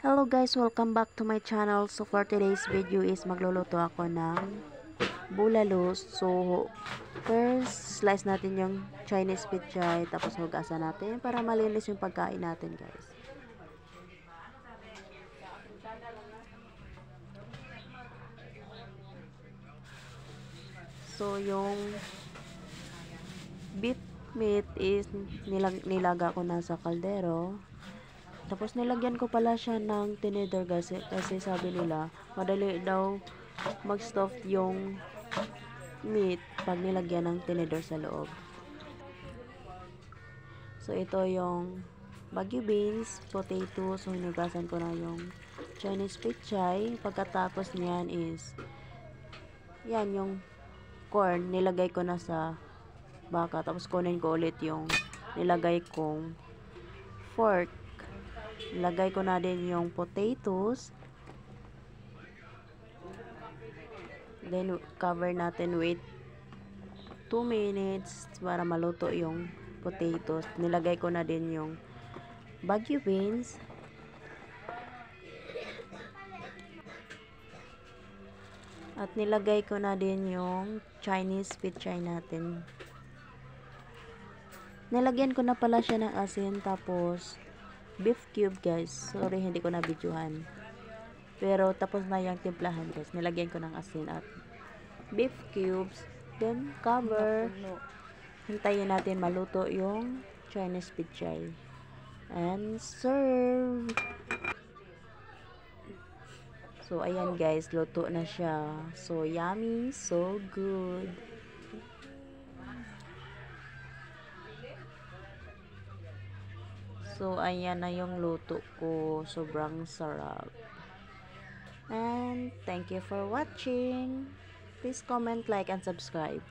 Hello guys, welcome back to my channel. So for today's video is magluluto ako ng bulalo. So first slice natin yung Chinese pichay, tapos hugasan natin para malinis yung pagkain natin guys. So yung beef meat is nilaga ko na sa kaldero. Tapos nilagyan ko pala siya ng tinidor kasi sabi nila madali daw mag-stuff yung meat pag nilagyan ng tinidor sa loob. So ito yung Baguio beans, potato, so hinugasan ko na yung Chinese pichay. Pagkatapos niyan is yan yung corn, nilagay ko na sa baka. Tapos kunin ko ulit yung nilagay kong fork. Lagay ko na din yung potatoes. Then cover natin with 2 minutes para maluto yung potatoes. Nilagay ko na din yung Baguio beans. At nilagay ko na din yung Chinese pichay natin. Nilagyan ko na pala siya ng asin, tapos beef cube guys. Sorry, hindi ko na videohan. Pero tapos na yung timplahan guys. Nilagyan ko ng asin at beef cubes. Then cover. Hintayin natin maluto yung Chinese pichay. And serve. So, ayan guys, luto na siya. So, yummy, so good. So, ayan na yung luto ko. Sobrang sarap. And, thank you for watching. Please comment, like, and subscribe.